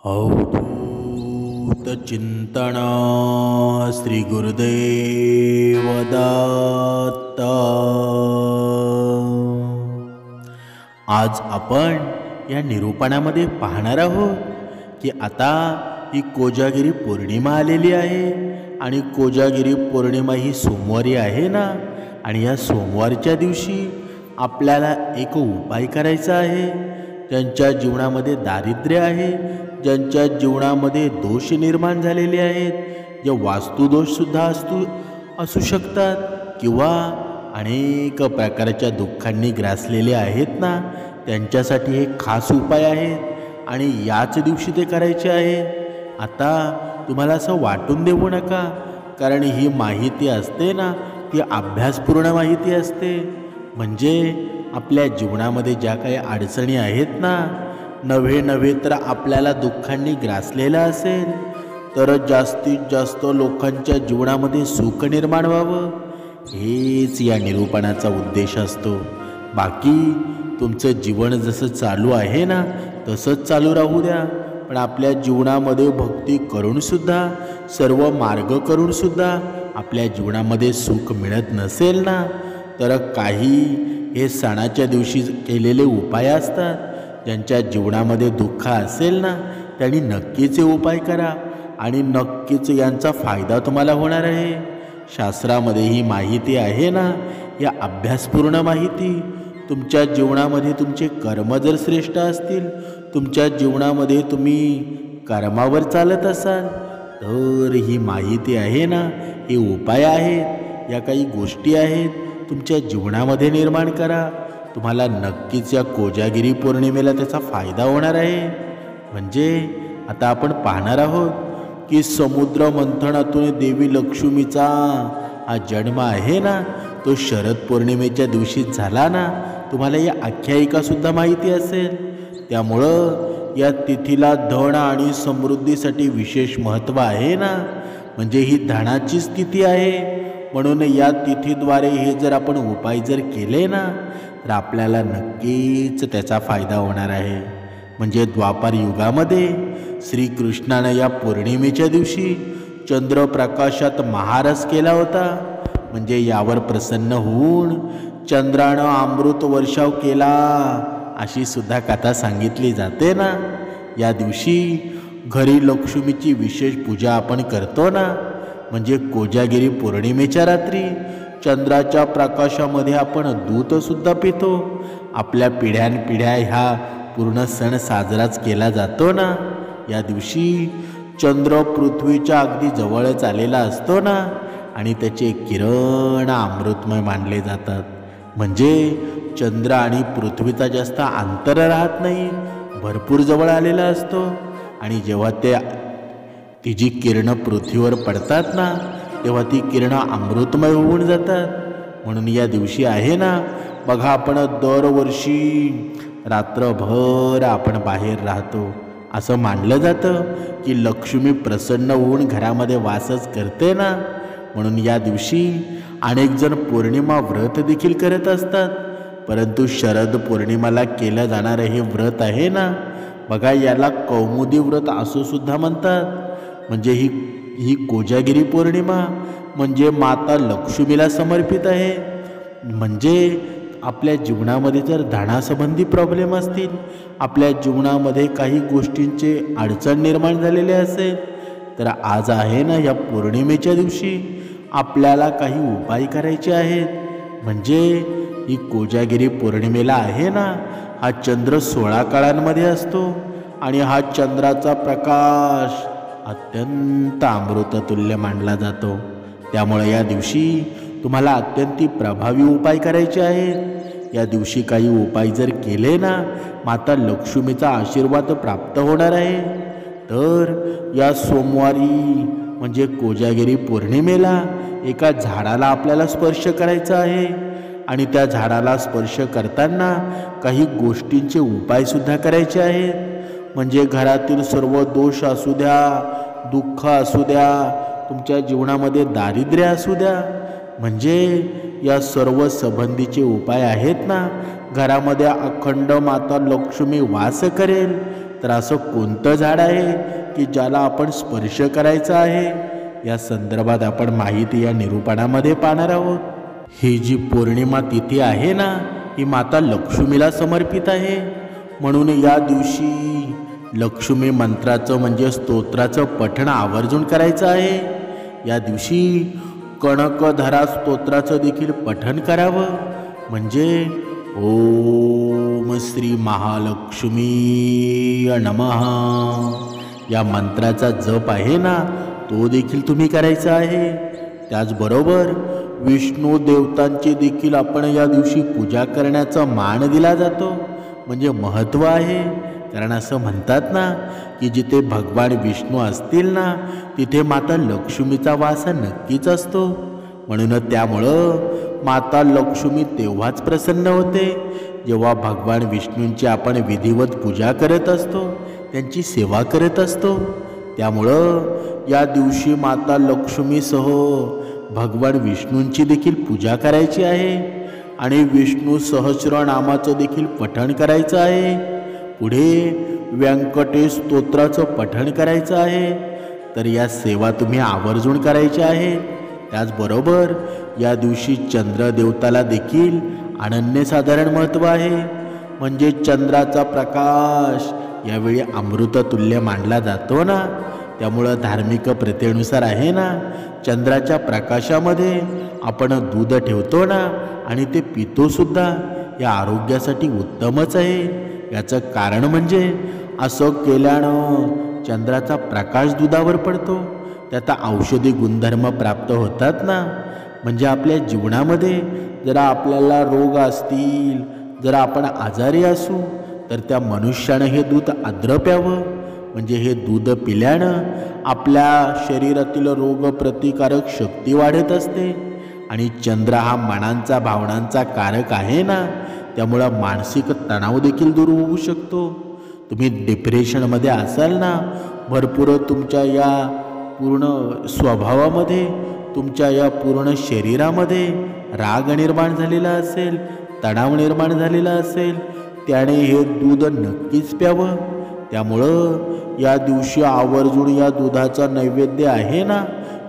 अवधूत चिंतन श्री गुरुदेव दत्त। आज आपण या निरूपणामध्ये पाहणार आहोत की आता ही कोजागिरी पौर्णिमा आलेली आहे आणि कोजागिरी पौर्णिमा ही सोमवारी आहे ना, आणि या सोमवारच्या दिवशी आपल्याला एक उपाय करायचा आहे। ज्यांच्या जीवनामध्ये दारिद्र्य आहे, ज्यांच्या जीवनामध्ये दोष निर्माण झालेले आहेत, जे वास्तुदोषसुद्धा असू शकतात किंवा अनेक प्रकारच्या दुःखांनी ग्रासलेले आहेत ना, त्यांच्यासाठी एक खास उपाय आहे आणि याच दिवशी ते करायचे आहे। आता तुम्हाला असं वाटून देऊ नका, कारण ही माहिती असते ना, ती अभ्यासपूर्ण माहिती असते। म्हणजे आपल्या जीवनामध्ये ज्या काही अडचणी आहेत ना, नव्हे तर आपल्याला दुःखांनी ग्रासलेलं असेल तर जास्तीत जास्त लोकांच्या जीवनामध्ये सुख निर्माण व्हावं, हेच या निरूपणाचा उद्देश असतो। बाकी तुमचं जीवन जसं चालू आहे ना, तसंच चालू राहू द्या, पण आपल्या जीवनामध्ये भक्ती करूनसुद्धा, सर्व मार्ग करूनसुद्धा आपल्या जीवनामध्ये सुख मिळत नसेल ना, तर काही हे सणाच्या दिवशी केलेले उपाय असतात। ज्यांच्या जीवनामध्ये दुःख असेल ना, त्यांनी नक्कीच हे उपाय करा आणि नक्कीच यांचा फायदा तुम्हाला होणार आहे। शास्त्रामध्ये ही माहिती आहे ना, या अभ्यासपूर्ण माहिती तुमच्या जीवनामध्ये तुमचे कर्म जर श्रेष्ठ असतील, तुमच्या जीवनामध्ये तुम्ही कर्मावर चालत असाल, तर ही माहिती आहे ना, हे उपाय आहेत, या काही गोष्टी आहेत, तुमच्या जीवनामध्ये निर्माण करा। तुम्हाला नक्कीच या कोजागिरी पौर्णिमेला त्याचा फायदा होणार आहे। म्हणजे आता आपण पाहणार आहोत की समुद्र मंथनातून देवी लक्ष्मीचा हा जन्म आहे ना, तो शरद पौर्णिमेच्या दिवशी झाला ना। तुम्हाला या आख्यायिकासुद्धा माहिती असेल, त्यामुळं या तिथीला धन आणि समृद्धीसाठी विशेष महत्त्व आहे ना। म्हणजे ही धनाची स्थिती आहे, म्हणून या तिथीद्वारे हे जर आपण उपाय जर केले ना, तर आपल्याला नक्कीच त्याचा फायदा होणार आहे। म्हणजे द्वापार युगामध्ये श्रीकृष्णानं या पौर्णिमेच्या दिवशी चंद्रप्रकाशात महारस केला होता। म्हणजे यावर प्रसन्न होऊन चंद्रानं अमृत वर्षाव केला, अशी सुद्धा कथा सांगितली जाते ना। या दिवशी घरी लक्ष्मीची विशेष पूजा आपण करतो ना। म्हणजे कोजागिरी पौर्णिमेच्या रात्री चंद्राच्या प्रकाशामध्ये आपण दूधसुद्धा पितो। आपल्या पिढ्यानपिढ्या ह्या पूर्ण सण साजराच केला जातो ना। या दिवशी चंद्र पृथ्वीच्या अगदी जवळच आलेला असतो ना, आणि त्याचे किरण अमृतमय मानले जातात। म्हणजे चंद्र आणि पृथ्वीचा जास्त अंतर राहत नाही, भरपूर जवळ आलेला असतो, आणि जेव्हा तिची किरणं पृथ्वीवर पडतात ना, तेव्हा ती किरणं अमृतमय होऊन जातात। म्हणून या दिवशी आहे ना, बघा आपण दरवर्षी रात्रभर आपण बाहेर राहतो। असं मानलं जातं की लक्ष्मी प्रसन्न होऊन घरामध्ये वासच करते ना। म्हणून या दिवशी अनेक जण पौर्णिमा व्रत देखील करत असतात, परंतु शरद पौर्णिमेला केलं जाणारं हे व्रत आहे ना, बघा याला कौमुदी व्रत असं सुद्धा म्हणतात। म्हणजे ही कोजागिरी पौर्णिमा म्हणजे माता लक्ष्मीला समर्पित आहे। म्हणजे आपल्या जीवनामध्ये जर धनासंबंधी प्रॉब्लेम असतील, आपल्या जीवनामध्ये काही गोष्टींचे अडचण निर्माण झालेले असेल, तर आज आहे ना, या पौर्णिमेच्या दिवशी आपल्याला काही उपाय करायचे आहेत। म्हणजे ही कोजागिरी पौर्णिमेला आहे ना, हा चंद्र 16 कळांमध्ये असतो आणि हा चंद्राचा प्रकाश अत्यंत अमृततुल्य मानला जातो। त्यामुळे या दिवशी तुम्हाला अत्यंत प्रभावी उपाय करायचे आहेत। या दिवशी काही उपाय जर केले ना, माता लक्ष्मीचा आशीर्वाद प्राप्त होणार आहे। तर या सोमवारी म्हणजे कोजागिरी पौर्णिमेला एका झाडाला आपल्याला स्पर्श करायचा आहे, आणि त्या झाडाला स्पर्श करताना काही गोष्टींचे उपायसुद्धा करायचे आहेत। म्हणजे घरातील सर्व दोष असू द्या, दुःख असू द्या, तुमच्या जीवनामध्ये दारिद्र्य असू द्या, म्हणजे या सर्व संबंधीचे उपाय आहेत ना। घरामध्ये अखंड माता लक्ष्मी वास करेल, तर असं कोणतं झाड आहे की ज्याला आपण स्पर्श करायचा आहे, या संदर्भात आपण माहिती या निरूपणामध्ये पाहणार आहोत. ही जी पौर्णिमा तिथी आहे ना, ही माता लक्ष्मीला समर्पित आहे. म्हणून या दिवशी लक्ष्मी मंत्राचं म्हणजे स्तोत्राचं पठण आवर्जून करायचं आहे. या दिवशी कणकधरा स्तोत्राचं देखील पठण करावं. म्हणजे ओम श्री महालक्ष्मी नमः या मंत्राचा जप आहे ना, तो देखील तुम्ही करायचा आहे. त्याचबरोबर विष्णू देवतांची देखील आपण या दिवशी पूजा करण्याचा मान दिला जातो, म्हणजे महत्त्व आहे. कारण असं म्हणतात ना की जिथे भगवान विष्णू असतील ना, तिथे माता लक्ष्मीचा वास नक्कीच असतो. म्हणून त्यामुळं माता लक्ष्मी तेव्हाच प्रसन्न होते जेव्हा भगवान विष्णूंची आपण विधिवत पूजा करत असतो, त्यांची सेवा करत असतो. त्यामुळं या दिवशी माता लक्ष्मीसह भगवान विष्णूंची देखील पूजा करायची आहे आणि विष्णू सहस्रनामाचं देखील पठण करायचं आहे. पुढे व्यंकटेश स्तोत्राचं पठण करायचं आहे. तर या सेवा तुम्ही आवर्जून करायच्या आहे. त्याचबरोबर या दिवशी चंद्रदेवताला देखील अनन्यसाधारण महत्त्व आहे. म्हणजे चंद्राचा प्रकाश यावेळी अमृततुल्य मानला जातो ना, त्यामुळं धार्मिक प्रथेनुसार आहे ना, चंद्राच्या प्रकाशामध्ये आपण दूध ठेवतो ना आणि ते पितोसुद्धा, या आरोग्यासाठी उत्तमच आहे. याचं कारण म्हणजे असं केल्यानं चंद्राचा प्रकाश दुधावर पडतो, त्याचा औषधी गुणधर्म प्राप्त होतात ना. म्हणजे आपल्या जीवनामध्ये जरा आपल्याला रोग असतील, जरा आपण आजारी असू, तर त्या मनुष्यानं हे दूध आद्र प्यावं. म्हणजे हे दूध पिल्यानं आपल्या शरीरातील रोगप्रतिकारक शक्ती वाढत असते. आणि चंद्र हा मनांचा भावनांचा कारक आहे ना, त्यामुळं मानसिक तणाव देखील दूर होऊ शकतो. तुम्ही डिप्रेशनमध्ये असाल ना, भरपूर तुमच्या या पूर्ण स्वभावामध्ये, तुमच्या या पूर्ण शरीरामध्ये राग निर्माण झालेला असेल, तणाव निर्माण झालेला असेल, त्याने हे दूध नक्कीच प्यावं. त्यामुळं या दिवशी आवर्जून या दुधाचा नैवेद्य आहे ना,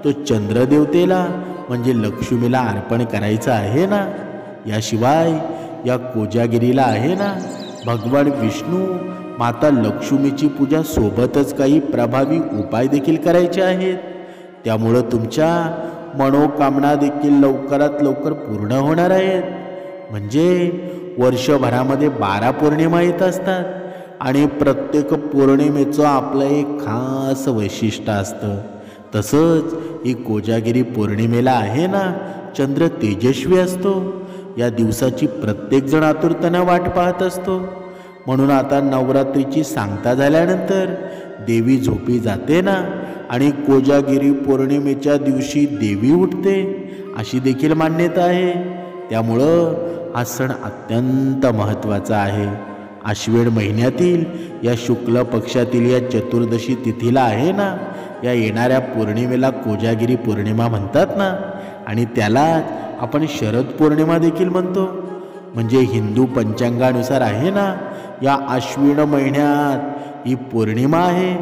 तो चंद्रदेवतेला म्हणजे लक्ष्मीला अर्पण करायचा आहे ना. याशिवाय या कोजागिरीला आहे ना, भगवान विष्णू माता लक्ष्मीची पूजा सोबतच काही प्रभावी उपाय देखील करायचे आहेत. त्यामुळं तुमच्या मनोकामना देखील लवकरात लवकर पूर्ण होणार आहेत. म्हणजे वर्षभरामध्ये 12 पौर्णिमा येत असतात आणि प्रत्येक पौर्णिमेचं आपलं एक खास वैशिष्ट्य असतं. तसंच ही कोजागिरी पौर्णिमेला आहे ना, चंद्र तेजस्वी असतो. या दिवसाची प्रत्येकजण आतुरतेनं वाट पाहत असतो. म्हणून आता नवरात्रीची सांगता झाल्यानंतर देवी झोपी जाते ना, आणि कोजागिरी पौर्णिमेच्या दिवशी देवी उठते, अशी देखील मान्यता आहे. त्यामुळं हा सण अत्यंत महत्त्वाचा आहे. आश्विन महिन्यातील या शुक्ल पक्षातील या चतुर्दशी तिथीला आहे ना, या येणाऱ्या पौर्णिमेला कोजागिरी पौर्णिमा म्हणतात ना, आणि त्यालाच आपण शरद पौर्णिमा देखील म्हणतो. म्हणजे हिंदू पंचांगानुसार आहे ना, या आश्विन महिन्यात ही पौर्णिमा आहे.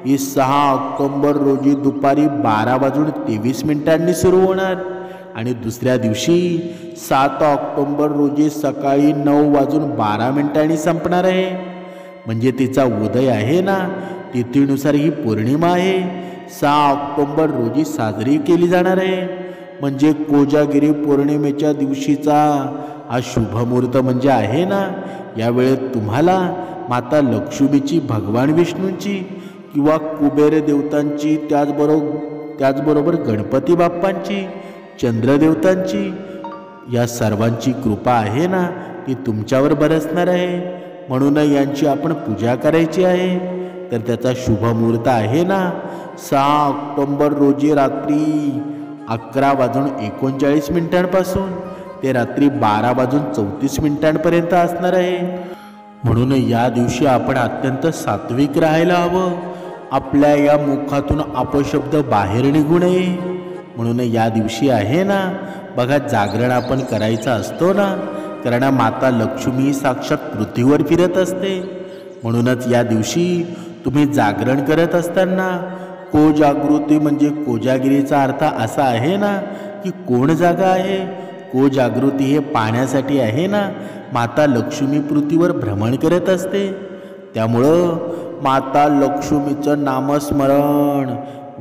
ही 6 ऑक्टोंबर रोजी दुपारी 12:23 सुरू होणार आणि दुसऱ्या दिवशी 7 ऑक्टोंबर रोजी सकाळी 9:12 संपणार आहे. म्हणजे तिचा उदय आहे ना, तिथीनुसार ही पौर्णिमा आहे 6 ऑक्टोंबर रोजी साजरी केली जाणार आहे. म्हणजे कोजागिरी पौर्णिमेच्या दिवशीचा हा शुभमुहूर्त म्हणजे आहे ना, यावेळेत तुम्हाला माता लक्ष्मीची, भगवान विष्णूंची किंवा कुबेर देवतांची, त्याचबरोबर गणपती बाप्पांची, चंद्रदेवतांची, या सर्वांची कृपा आहे ना, ती तुमच्यावर बरसणार आहे. म्हणून यांची आपण पूजा करायची आहे. तर त्याचा शुभमुहूर्त आहे ना 6 ऑक्टोंबर रोजी रात्री 11:39 पासून ते रात्री 12:34 असणार आहे. म्हणून या दिवशी आपण अत्यंत सात्विक राहायला हवं. आपल्या या मुखातून अपशब्द बाहेर निघू नये. म्हणून या दिवशी आहे ना, बघा, जागरण आपण करायचं असतो ना, कारण माता लक्ष्मी साक्षात पृथ्वीवर फिरत असते. म्हणूनच या दिवशी तुम्ही जागरण करत असताना कोजागृती म्हणजे कोजागिरीचा अर्थ असा आहे ना की कोण जागा आहे. कोजागृती हे पाहण्यासाठी आहे ना. माता लक्ष्मी पृथ्वीवर भ्रमण करत असते. त्यामुळं माता लक्ष्मीचं नामस्मरण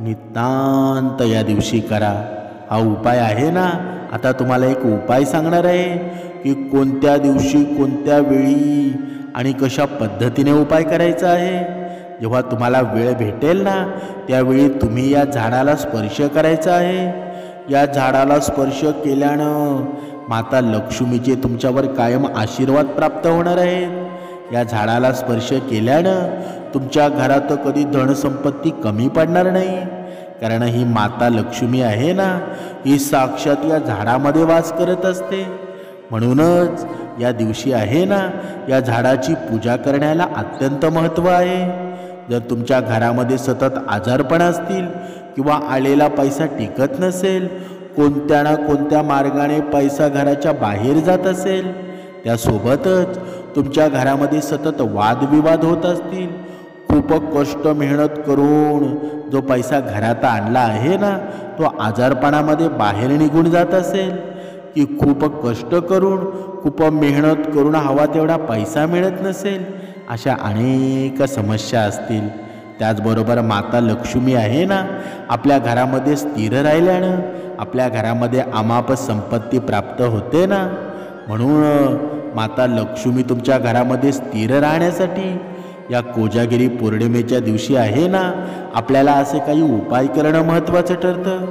नितांत या दिवशी करा. हा उपाय आहे ना. आता तुम्हाला एक उपाय सांगणार आहे की कोणत्या दिवशी कोणत्या वेळी आणि कशा पद्धतीने उपाय करायचा आहे. जेव्हा तुम्हाला वेळ भेटेल ना त्यावेळी तुम्ही या झाडाला स्पर्श करायचा आहे. या झाडाला स्पर्श केल्यानं माता लक्ष्मीचे तुमच्यावर कायम आशीर्वाद प्राप्त होणार आहेत. या झाडाला स्पर्श केल्यानं तुमच्या घरात कधी धनसंपत्ती कमी पडणार नाही. कारण ही माता लक्ष्मी आहे ना ही साक्षात या झाडामध्ये वास करत असते. म्हणूनच या दिवशी आहे ना या झाडाची पूजा करण्याला अत्यंत महत्त्व आहे. जर तुमच्या घरामध्ये सतत आजारपण असतील किंवा आलेला पैसा टिकत नसेल, कोणत्या ना कोणत्या मार्गाने पैसा घराच्या बाहेर जात असेल, त्यासोबतच तुमच्या घरामध्ये सतत वादविवाद होत असतील, खूप कष्ट मेहनत करून जो पैसा घरात आणला आहे ना तो आजारपणामध्ये बाहेर निघून जात असेल, की खूप कष्ट करून खूप मेहनत करून हवा तेवढा पैसा मिळत नसेल, अशा अनेक समस्या असतील. त्याचबरोबर माता लक्ष्मी आहे ना आपल्या घरामध्ये स्थिर राहिल्यानं आपल्या घरामध्ये अमाप संपत्ती प्राप्त होते ना. म्हणून माता लक्ष्मी तुमच्या घरामध्ये स्थिर राहण्यासाठी या कोजागिरी पौर्णिमेच्या दिवशी आहे ना आपल्याला असे काही उपाय करणं महत्त्वाचं ठरतं.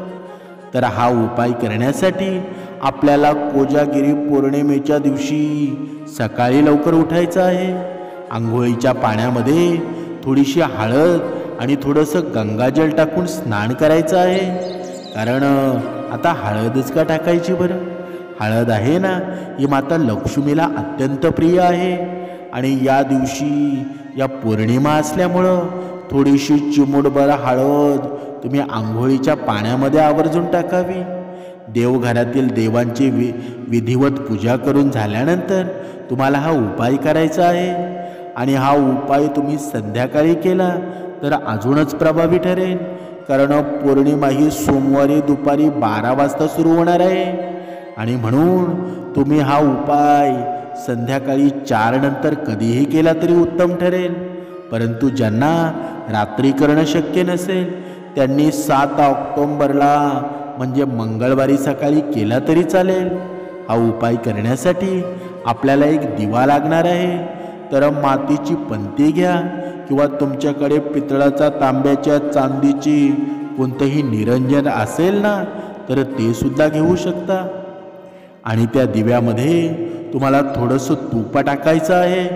तर हा उपाय करण्यासाठी आपल्याला कोजागिरी पौर्णिमेच्या दिवशी सकाळी लवकर उठायचं आहे. आंघोळीच्या पाण्यामध्ये थोडीशी हळद आणि थोडंसं गंगाजल टाकून स्नान करायचं आहे. कारण आता हळदच का टाकायची बरं. हळद आहे ना ही माता लक्ष्मीला अत्यंत प्रिय आहे. आणि या दिवशी या पौर्णिमा असल्यामुळं थोडीशी चिमूटभर हळद तुम्ही आंघोळीच्या पाण्यामध्ये आवर्जून टाकावी. देवघरातील देवांची विधिवत पूजा करून झाल्यानंतर तुम्हाला हा उपाय करायचा आहे. आणि हा उपाय तुम्ही संध्याकाळी केला तर अजूनच प्रभावी ठरेल. कारण पौर्णिमा ही सोमवारी दुपारी 12 वाजता सुरू होणार आहे. आणि म्हणून तुम्ही हा उपाय संध्याकाळी 4 नंतर कधीही केला तरी उत्तम ठरेल. परंतु ज्यांना रात्री करणं शक्य नसेल त्यांनी 7 ऑक्टोबरला म्हणजे मंगळवारी सकाळी केला तरी चालेल. हा उपाय करण्यासाठी आपल्याला एक दिवा लागणार आहे. तर मातीची पंती घ्या किंवा तुमच्याकडे पितळाचा, तांब्याच्या, चांदीची कोणतंही निरंजन असेल ना तर ते सुद्धा घेऊ शकता. आणि त्या दिव्यामध्ये तुम्हाला थोडंसं तूप टाकायचं आहे.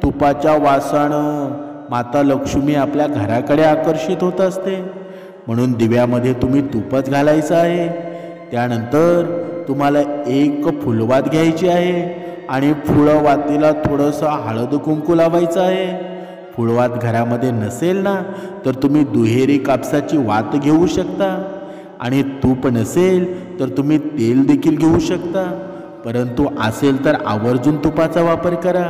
तुपाच्या वासानं माता लक्ष्मी आपल्या घराकडे आकर्षित होत असते. म्हणून दिव्यामध्ये तुम्ही तूपच घालायचं आहे. त्यानंतर तुम्हाला एक फुलवात घ्यायची आहे आणि फुलवातीला थोडंसं हळद कुंकू लावायचं आहे. फुलवात घरामध्ये नसेल ना तर तुम्ही दुहेरी कापसाची वात घेऊ शकता. आणि तूप नसेल तर तुम्ही तेल देखील घेऊ शकता. परंतु असेल तर आवर्जून तुपाचा वापर करा.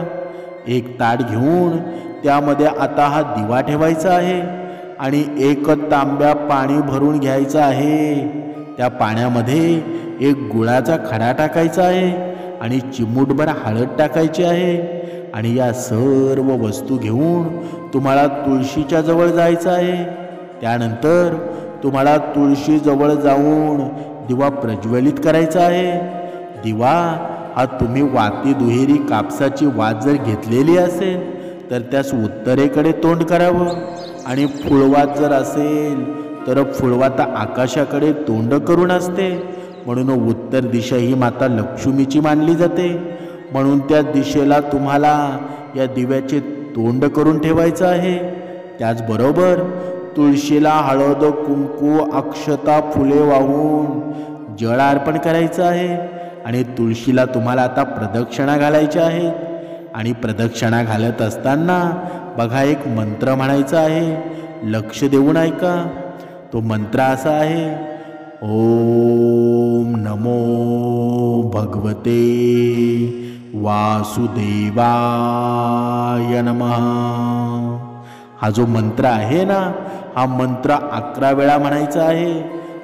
एक ताट घेऊन त्यामध्ये आता हा दिवा ठेवायचा आहे आणि 1 तांब्या पाणी भरून घ्यायचं आहे. त्या पाण्यामध्ये एक गुळाचा खडा टाकायचा आहे आणि चिमूटभर हळद टाकायची आहे. आणि या सर्व वस्तू घेऊन तुम्हाला तुळशीच्या जवळ जायचं आहे. त्यानंतर तुम्हाला तुळशीजवळ जाऊन दिवा प्रज्वलित करायचा आहे. दिवा हा तुम्ही वाती दुहेरी कापसाची वात जर घेतलेली असेल तर त्यास उत्तरेकडे तोंड करावं. आणि फुलवात जर असेल तर फुलवात आकाशाकडे तोंड करून असते. म्हणून उत्तर दिशा ही माता लक्ष्मीची मानली जाते. म्हणून त्या दिशेला तुम्हाला या दिव्याचे तोंड करून ठेवायचं आहे. त्याचबरोबर तुळशीला हळद, कुंकू, अक्षता, फुले वाहून जळ अर्पण करायचं आहे. आणि तुळशीला तुम्हाला आता प्रदक्षिणा घालायच्या आहेत. आणि प्रदक्षिणा घालत असताना बघा एक मंत्र म्हणायचा आहे. लक्ष देऊन ऐका. तो मंत्र असा आहे, ओम नमो भगवते वासुदेवाय नमः हा जो मंत्र आहे ना, हा मंत्र 11 वेळा म्हणायचा आहे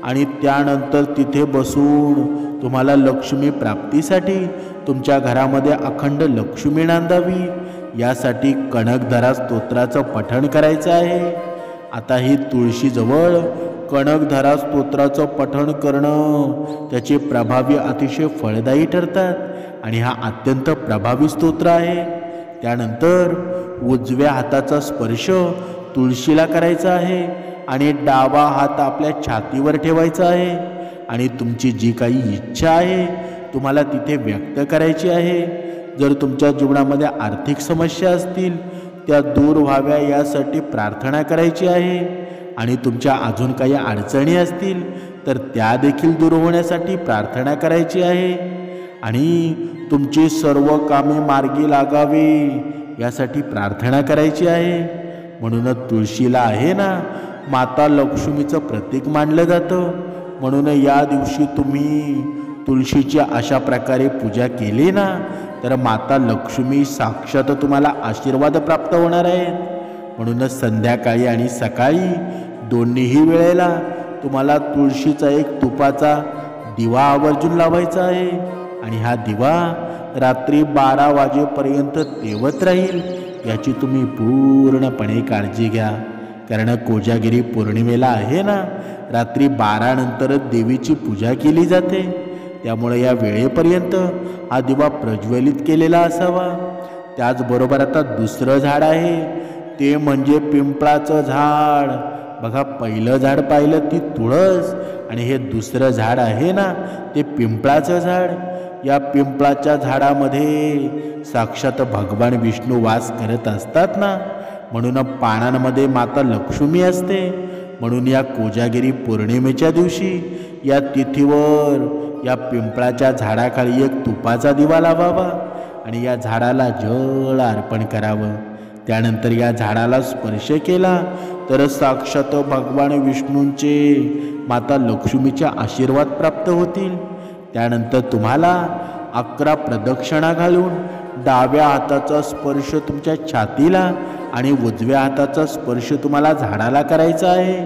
आणि त्यानंतर तिथे बसून तुम्हाला लक्ष्मी प्राप्तीसाठी तुमच्या घरामध्ये अखंड लक्ष्मी नांदावी यासाठी कणकधरा स्तोत्राचं पठण करायचं आहे। आता ही तुळशीजवळ कणकधरा स्तोत्राचं पठण करणं त्याचे प्रभावी अतिशय फळदायी ठरतात आणि हा अत्यंत प्रभावी स्तोत्र आहे। त्यानंतर उजव्या हाताचा स्पर्श तुळशीला करायचा आहे आणि डावा हात आपल्या छातीवर ठेवायचा आहे आणि तुमची जी काही इच्छा आहे तुम्हाला तिथे व्यक्त करायची आहे। जर तुमच्या जीवनामध्ये आर्थिक समस्या असतील त्या दूर व्हाव्या यासाठी प्रार्थना करायची आहे आणि तुमच्या अजून काही अडचणी असतील तर त्या देखील दूर होण्यासाठी प्रार्थना करायची आहे आणि तुमची सर्व कामे मार्गी लागावी यासाठी प्रार्थना करायची आहे। म्हणूनच तुळशीला आहे ना, माता लक्ष्मीचं प्रतीक मानलं जातं। म्हणून या दिवशी तुम्ही तुळशीची अशा प्रकारे पूजा केली ना तर माता लक्ष्मी साक्षात तुम्हाला आशीर्वाद प्राप्त होणार आहेत। म्हणूनच संध्याकाळी आणि सकाळी दोन्हीही वेळेला तुम्हाला तुळशीचा एक तुपाचा दिवा आवर्जून लावायचा आहे आणि हा दिवा रात्री 12 वाजेपर्यंत तेवत राहील याची तुम्ही पूर्णपणे काळजी घ्या। कारण कोजागिरी पौर्णिमेला आहे ना, रात्री 12 नंतरच देवीची पूजा केली जाते। त्यामुळे या वेळेपर्यंत हा दिवा प्रज्वलित केलेला असावा। त्याचबरोबर आता दुसरं झाड आहे ते म्हणजे पिंपळाचं झाड। बघा, पहिलं झाड पाहिलं ती तुळस आणि हे दुसरं झाड आहे ना ते पिंपळाचं झाड। या पिंपळाच्या झाडामध्ये साक्षात भगवान विष्णू वास करत असतात ना, म्हणून पानांमध्ये माता लक्ष्मी असते। म्हणून या कोजागिरी पौर्णिमेच्या दिवशी या तिथीवर या पिंपळाच्या झाडाखाली एक तुपाचा दिवा लावावा आणि या झाडाला जळ अर्पण करावं। त्यानंतर या झाडाला स्पर्श केला तर साक्षात भगवान विष्णूंचे माता लक्ष्मीचे आशीर्वाद प्राप्त होतील। त्यानंतर तुम्हाला 11 प्रदक्षिणा घालून डाव्या हाताचा स्पर्श तुमच्या छातीला आणि उजव्या हाताचा स्पर्श तुम्हाला झाडाला करायचा आहे।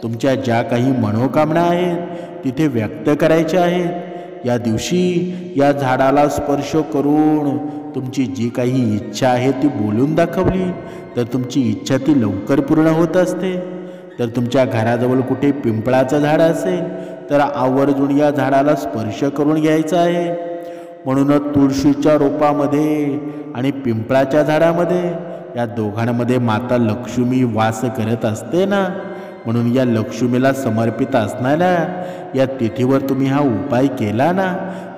तुमच्या ज्या काही मनोकामना आहेत तिथे व्यक्त करायच्या आहेत। या दिवशी या झाडाला स्पर्श करून तुमची जी काही इच्छा आहे ती बोलून दाखवली तर तुमची इच्छा ती लवकर पूर्ण होत असते। तर तुमच्या घराजवळ कुठे पिंपळाचं झाड असेल तर आवर्जून या झाडाला स्पर्श करून घ्यायचा आहे। म्हणूनच तुळशीच्या रोपामध्ये आणि पिंपळाच्या झाडामध्ये या दोघांमध्ये माता लक्ष्मी वास करत असते ना, म्हणून या लक्ष्मीला समर्पित असणाऱ्या या तिथीवर तुम्ही हा उपाय केला ना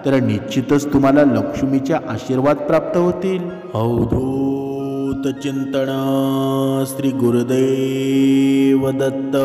तर निश्चितच तुम्हाला लक्ष्मीचे आशीर्वाद प्राप्त होतील। अवधूत चिंतन श्री गुरुदेव दत्त।